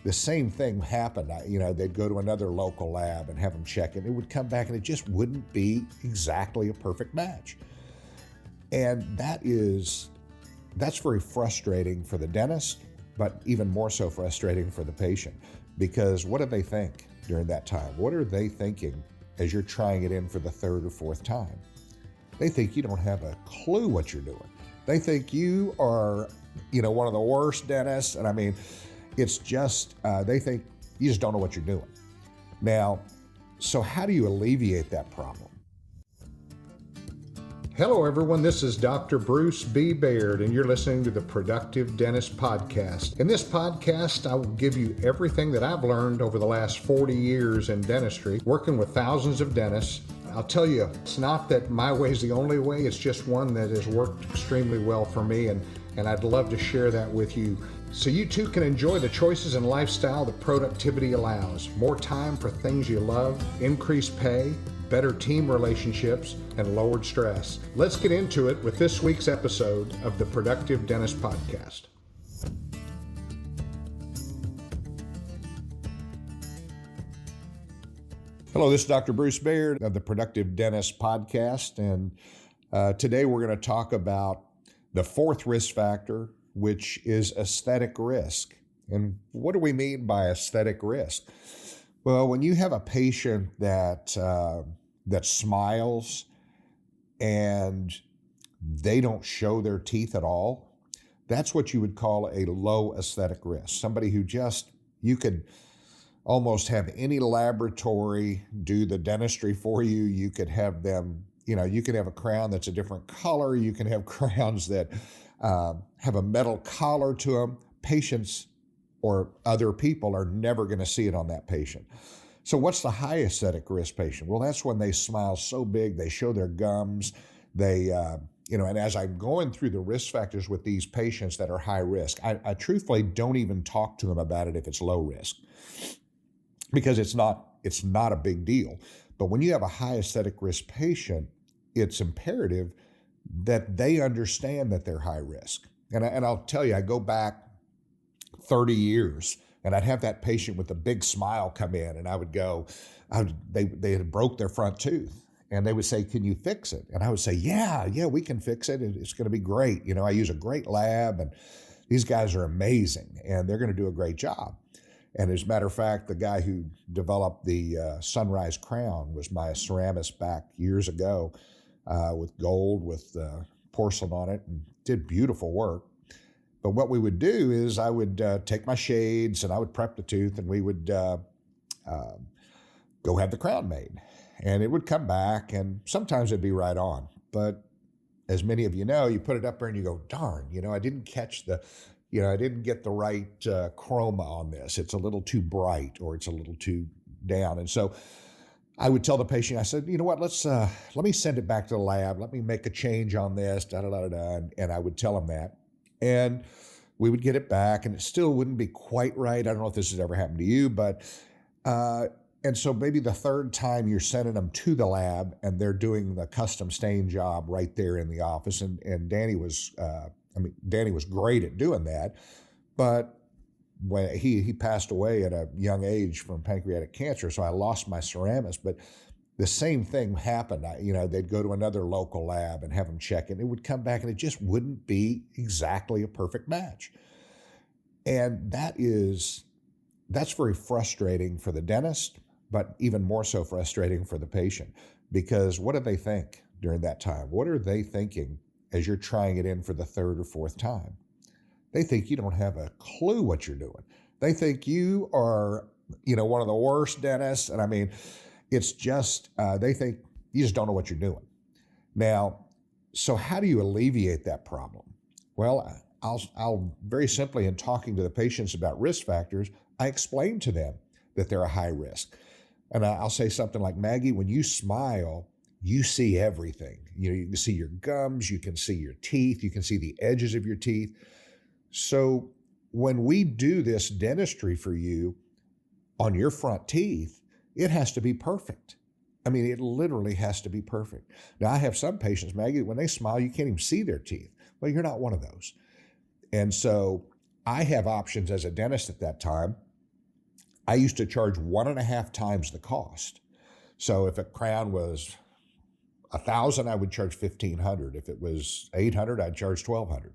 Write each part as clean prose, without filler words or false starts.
the same thing happened. They'd go to another local lab and have them check it. It would come back and it just wouldn't be exactly a perfect match. And that's very frustrating for the dentist, but even more so frustrating for the patient, because what do they think during that time? What are they thinking as you're trying it in for the third or fourth time? They think you don't have a clue what you're doing. They think you are, one of the worst dentists. And I mean, it's just, they think you just don't know what you're doing. Now, so how do you alleviate that problem? Hello, everyone. This is Dr. Bruce B. Baird, and you're listening to the Productive Dentist Podcast. In this podcast, I will give you everything that I've learned over the last 40 years in dentistry, working with thousands of dentists. I'll tell you, it's not that my way is the only way. It's just one that has worked extremely well for me, and I'd love to share that with you, so you too can enjoy the choices and lifestyle that productivity allows. More time for things you love, increased pay, better team relationships, and lowered stress. Let's get into it with this week's episode of the Productive Dentist Podcast. Hello, this is Dr. Bruce Baird of the Productive Dentist Podcast, and today we're going to talk about the fourth risk factor, which is aesthetic risk. And what do we mean by aesthetic risk? Well, when you have a patient that smiles and they don't show their teeth at all, that's what you would call a low aesthetic risk. Somebody who you could almost have any laboratory do the dentistry for you. You could have them, you can have a crown that's a different color. You can have crowns that have a metal collar to them. Patients or other people are never going to see it on that patient. So what's the high aesthetic risk patient? Well, that's when they smile so big, they show their gums, and as I'm going through the risk factors with these patients that are high risk, I truthfully don't even talk to them about it if it's low risk, because it's not a big deal. But when you have a high aesthetic risk patient, it's imperative that they understand that they're high risk. And I'll tell you, I go back 30 years, and I'd have that patient with a big smile come in, and I would go, they had broke their front tooth, and they would say, "Can you fix it?" And I would say, yeah, we can fix it. It's going to be great. I use a great lab, and these guys are amazing, and they're going to do a great job. And as a matter of fact, the guy who developed the Sunrise Crown was my ceramist back years ago, with gold, with porcelain on it, and did beautiful work. But what we would do is I would take my shades and I would prep the tooth, and we would go have the crown made. And it would come back, and sometimes it'd be right on. But as many of you know, you put it up there and you go, darn, I didn't catch I didn't get the right chroma on this. It's a little too bright, or it's a little too down. And so I would tell the patient, I said, you know what, let me send it back to the lab. Let me make a change on this, and I would tell them that. And we would get it back, and it still wouldn't be quite right. I don't know if this has ever happened to you, but, and so maybe the third time you're sending them to the lab, and they're doing the custom stain job right there in the office. And Danny was great at doing that, but when he passed away at a young age from pancreatic cancer, so I lost my ceramist. But the same thing happened. They'd go to another local lab and have them check it. It would come back and it just wouldn't be exactly a perfect match. And that's very frustrating for the dentist, but even more so frustrating for the patient, because what do they think during that time? What are they thinking as you're trying it in for the third or fourth time? They think you don't have a clue what you're doing. They think you are, one of the worst dentists. And I mean, it's just, they think you just don't know what you're doing. Now, so how do you alleviate that problem? Well, I'll very simply, in talking to the patients about risk factors, I explain to them that they're a high risk. And I'll say something like, Maggie, when you smile, you see everything. You can see your gums, you can see your teeth, you can see the edges of your teeth. So when we do this dentistry for you on your front teeth, it has to be perfect. I mean, it literally has to be perfect. Now, I have some patients, Maggie, when they smile, you can't even see their teeth. Well, you're not one of those. And so I have options as a dentist at that time I used to charge 1.5 times the cost. So if a crown was 1,000, I would charge 1,500. If it was 800, I'd charge 1,200.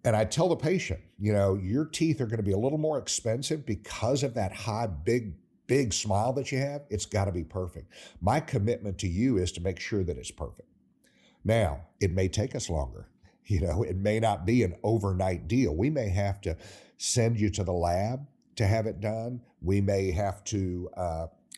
And I tell the patient, your teeth are going to be a little more expensive because of that high, big smile that you have. It's got to be perfect. My commitment to you is to make sure that it's perfect. Now, it may take us longer. It may not be an overnight deal. We may have to send you to the lab to have it done. We may have to,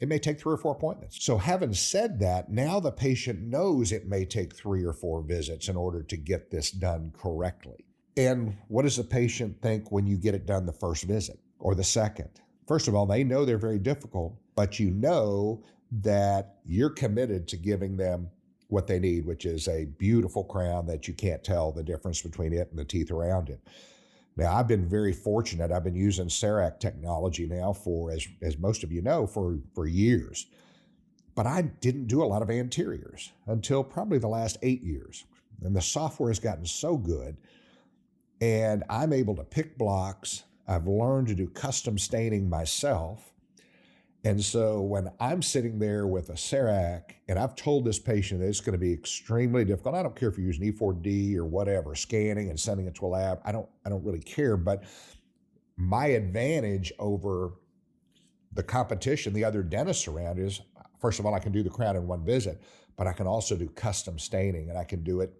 it may take 3 or 4 appointments. So having said that, now the patient knows it may take 3 or 4 visits in order to get this done correctly. And what does the patient think when you get it done the first visit or the second? First of all, they know they're very difficult, but you know that you're committed to giving them what they need, which is a beautiful crown that you can't tell the difference between it and the teeth around it. Now, I've been very fortunate. I've been using CEREC technology now for, as most of you know, for years. But I didn't do a lot of anteriors until probably the last 8 years. And the software has gotten so good. And I'm able to pick blocks. I've learned to do custom staining myself. And so when I'm sitting there with a CEREC, and I've told this patient that it's going to be extremely difficult. I don't care if you're using E4D or whatever, scanning and sending it to a lab. I don't really care. But my advantage over the competition, the other dentists around, is, first of all, I can do the crown in one visit, but I can also do custom staining, and I can do it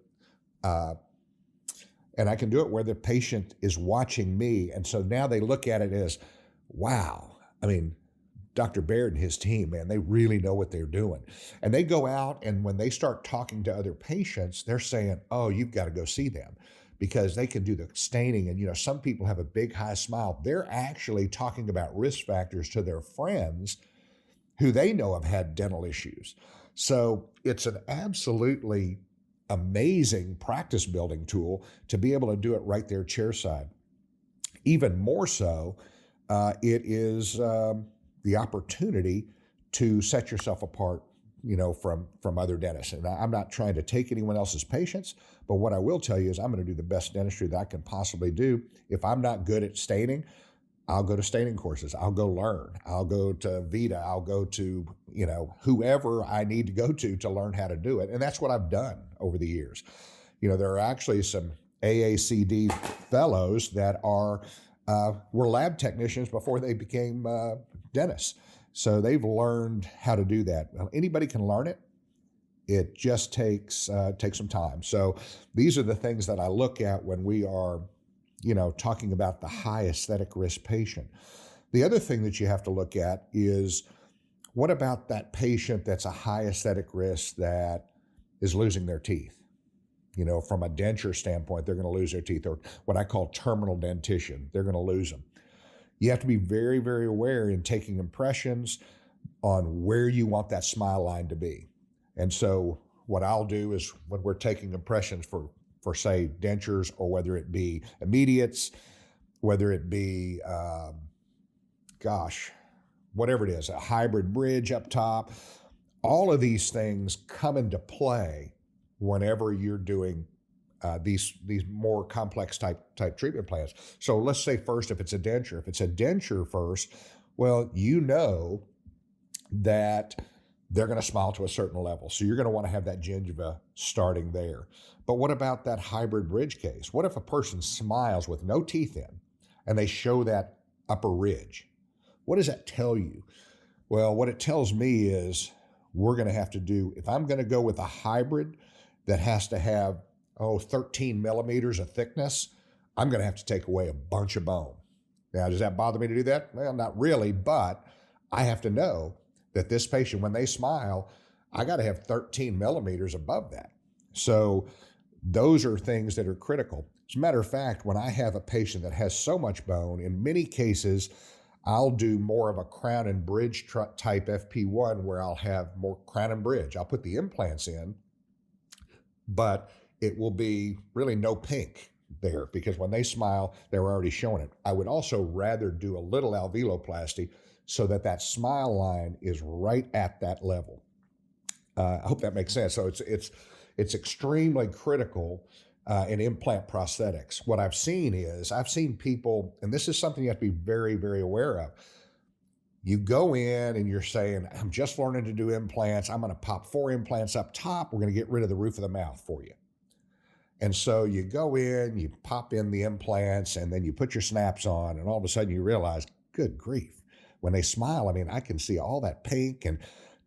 where the patient is watching me. And so now they look at it as, wow, I mean, Dr. Baird and his team, man, they really know what they're doing. And they go out, and when they start talking to other patients, they're saying, oh, you've got to go see them, because they can do the staining. And, some people have a big, high smile. They're actually talking about risk factors to their friends who they know have had dental issues. So it's an absolutely amazing practice building tool to be able to do it right there chairside. Even more so, it is the opportunity to set yourself apart, from other dentists. And I'm not trying to take anyone else's patients, but what I will tell you is I'm going to do the best dentistry that I can possibly do. If I'm not good at staining, I'll go to staining courses. I'll go learn. I'll go to Vita. I'll go to, whoever I need to go to learn how to do it. And that's what I've done over the years. There are actually some AACD fellows that were lab technicians before they became dentists. So they've learned how to do that. Well, anybody can learn it. It just takes some time. So these are the things that I look at when we are talking about the high aesthetic risk patient. The other thing that you have to look at is, what about that patient that's a high aesthetic risk that is losing their teeth? From a denture standpoint, they're going to lose their teeth, or what I call terminal dentition. They're going to lose them. You have to be very, very aware in taking impressions on where you want that smile line to be. And so what I'll do is, when we're taking impressions for say dentures, or whether it be immediates, whether it be, whatever it is, a hybrid bridge up top, all of these things come into play whenever you're doing these more complex type treatment plans. So let's say first, if it's a denture first, well, that they're going to smile to a certain level. So you're going to want to have that gingiva starting there. But what about that hybrid bridge case? What if a person smiles with no teeth in and they show that upper ridge? What does that tell you? Well, what it tells me is, we're going to have to do, if I'm going to go with a hybrid that has to have, 13 millimeters of thickness, I'm going to have to take away a bunch of bone. Now, does that bother me to do that? Well, not really, but I have to know that this patient, when they smile, I got to have 13 millimeters above that. So those are things that are critical. As a matter of fact, when I have a patient that has so much bone, in many cases, I'll do more of a crown and bridge type FP1, where I'll have more crown and bridge. I'll put the implants in, but it will be really no pink there, because when they smile, they're already showing it. I would also rather do a little alveoloplasty so that smile line is right at that level. I hope that makes sense. So it's extremely critical in implant prosthetics. What I've seen people, and this is something you have to be very, very aware of. You go in and you're saying, I'm just learning to do implants. I'm going to pop 4 implants up top. We're going to get rid of the roof of the mouth for you. And so you go in, you pop in the implants, and then you put your snaps on, and all of a sudden you realize, good grief. When they smile, I mean, I can see all that pink, and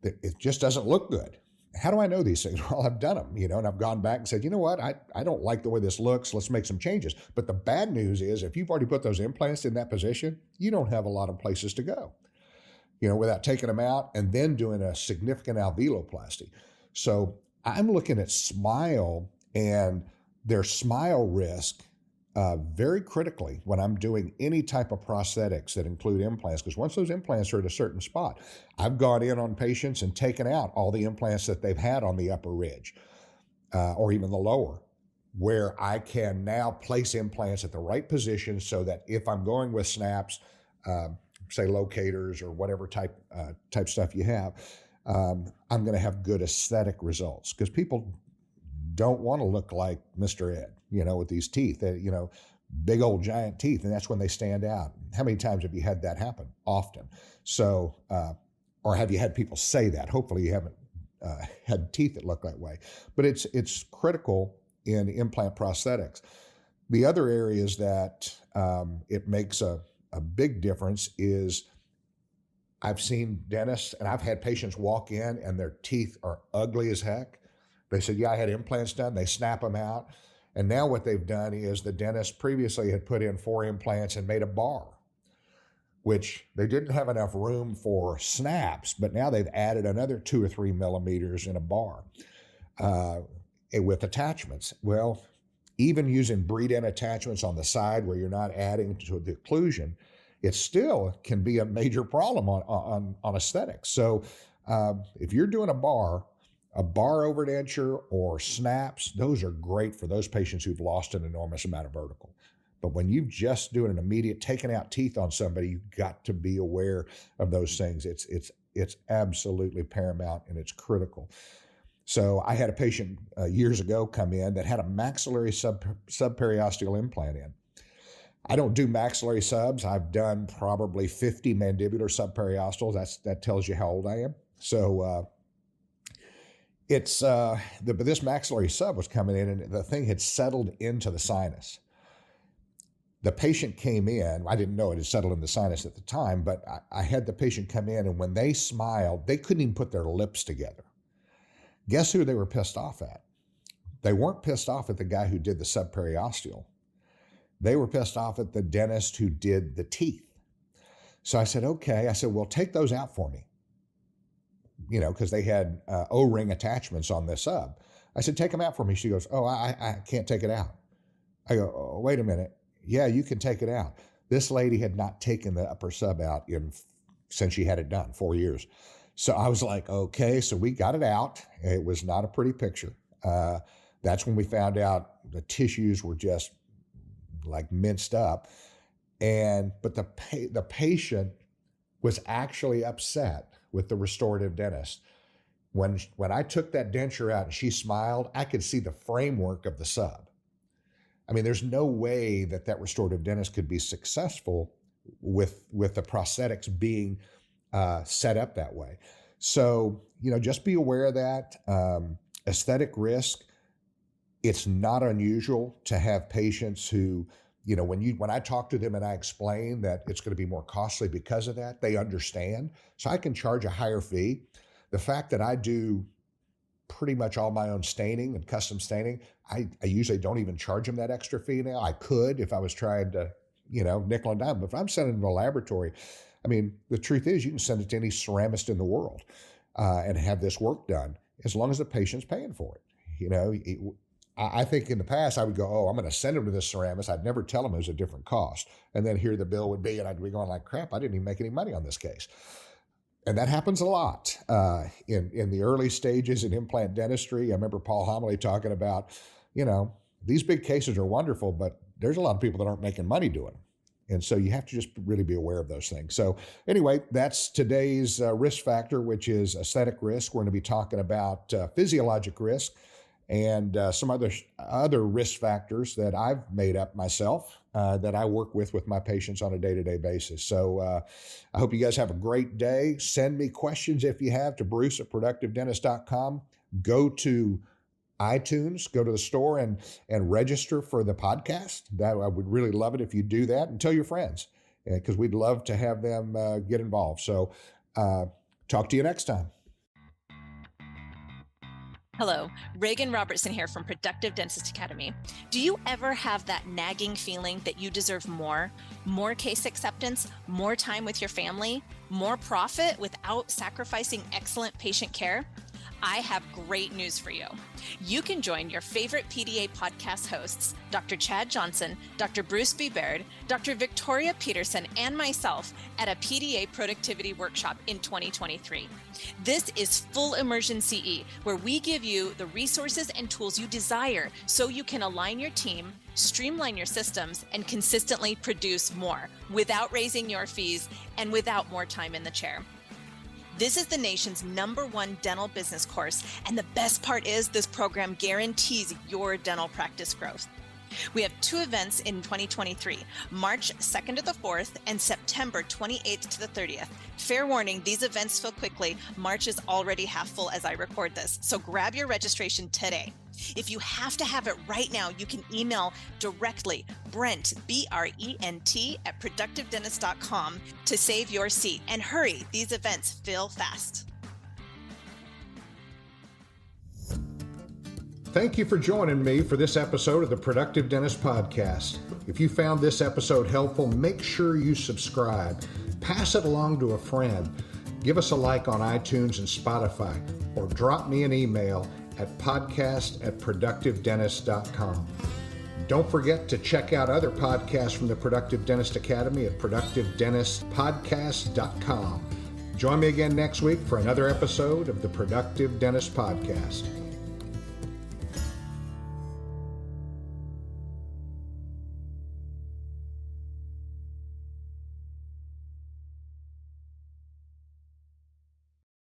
it just doesn't look good. How do I know these things? Well, I've done them, and I've gone back and said, you know what, I don't like the way this looks. Let's make some changes. But the bad news is if you've already put those implants in that position, you don't have a lot of places to go, without taking them out and then doing a significant alveoloplasty. So I'm looking at smile and their smile risk very critically when I'm doing any type of prosthetics that include implants, because once those implants are at a certain spot, I've gone in on patients and taken out all the implants that they've had on the upper ridge or even the lower, where I can now place implants at the right position so that if I'm going with snaps, say locators or whatever type stuff you have, I'm going to have good aesthetic results, because people don't want to look like Mr. Ed, with these teeth, big old giant teeth, and that's when they stand out. How many times have you had that happen? Often. So, or have you had people say that? Hopefully you haven't had teeth that look that way. But it's critical in implant prosthetics. The other areas that it makes a big difference is I've seen dentists, and I've had patients walk in and their teeth are ugly as heck. They said, yeah, I had implants done. They snap them out. And now what they've done is the dentist previously had put in 4 implants and made a bar, which they didn't have enough room for snaps, but now they've added another 2 or 3 millimeters in a bar with attachments. Well, even using breed-in attachments on the side where you're not adding to the occlusion, it still can be a major problem on aesthetics. So if you're doing a bar overdenture or snaps, those are great for those patients who've lost an enormous amount of vertical. But when you just do an immediate taking out teeth on somebody, you've got to be aware of those things. It's absolutely paramount, and it's critical. So I had a patient years ago come in that had a maxillary subperiosteal implant in. I don't do maxillary subs. I've done probably 50 mandibular subperiosteals. That tells you how old I am. So but this maxillary sub was coming in, and the thing had settled into the sinus. The patient came in. I didn't know it had settled in the sinus at the time, but I had the patient come in, and when they smiled, they couldn't even put their lips together. Guess who they were pissed off at? They weren't pissed off at the guy who did the subperiosteal. They were pissed off at the dentist who did the teeth. So I said, okay. I said, well, take those out for me. Because they had O-ring attachments on the sub. I said, take them out for me. She goes, oh, I can't take it out. I go, oh, wait a minute. Yeah, you can take it out. This lady had not taken the upper sub out since she had it done, 4 years. So I was like, okay, so we got it out. It was not a pretty picture. That's when we found out the tissues were just like minced up. But the patient was actually upset with the restorative dentist. When I took that denture out and she smiled, I could see the framework of the sub. I mean, there's no way that restorative dentist could be successful with the prosthetics being set up that way. So, just be aware of that. Aesthetic risk, it's not unusual to have patients who, when I talk to them and I explain that it's going to be more costly because of that, they understand. So I can charge a higher fee. The fact that I do pretty much all my own staining and custom staining, I usually don't even charge them that extra fee now. I could if I was trying to, nickel and dime. But if I'm sending them to a laboratory, I mean, the truth is you can send it to any ceramist in the world and have this work done as long as the patient's paying for it. I think in the past I would go, oh, I'm going to send them to this ceramist. I'd never tell them it was a different cost. And then here the bill would be, and I'd be going like, crap, I didn't even make any money on this case. And that happens a lot in the early stages in implant dentistry. I remember Paul Homily talking about, these big cases are wonderful, but there's a lot of people that aren't making money doing them. And so you have to just really be aware of those things. So anyway, that's today's risk factor, which is aesthetic risk. We're going to be talking about physiologic risk. and some other risk factors that I've made up myself that I work with my patients on a day-to-day basis. So I hope you guys have a great day. Send me questions if you have to bruce@productivedentist.com. Go to iTunes, go to the store and register for the podcast. That I would really love it if you do that, and tell your friends, because we'd love to have them get involved. So talk to you next time. Hello, Reagan Robertson here from Productive Dentist Academy. Do you ever have that nagging feeling that you deserve more case acceptance, more time with your family, more profit without sacrificing excellent patient care? I have great news for you. You can join your favorite PDA podcast hosts, Dr. Chad Johnson, Dr. Bruce B. Baird, Dr. Victoria Peterson, and myself at a PDA productivity workshop in 2023. This is full immersion CE, where we give you the resources and tools you desire so you can align your team, streamline your systems, and consistently produce more without raising your fees and without more time in the chair. This is the nation's #1 dental business course, and the best part is this program guarantees your dental practice growth. We have 2 events in 2023, March 2nd to the 4th and September 28th to the 30th. Fair warning, these events fill quickly. March is already half full as I record this, so grab your registration today. If you have to have it right now, you can email directly Brent, BRENT, at productivedentist.com to save your seat. And hurry, these events fill fast. Thank you for joining me for this episode of the Productive Dentist Podcast. If you found this episode helpful, make sure you subscribe. Pass it along to a friend. Give us a like on iTunes and Spotify, or drop me an email at podcast@productivedentist.com. Don't forget to check out other podcasts from the Productive Dentist Academy at productivedentistpodcast.com. Join me again next week for another episode of the Productive Dentist Podcast.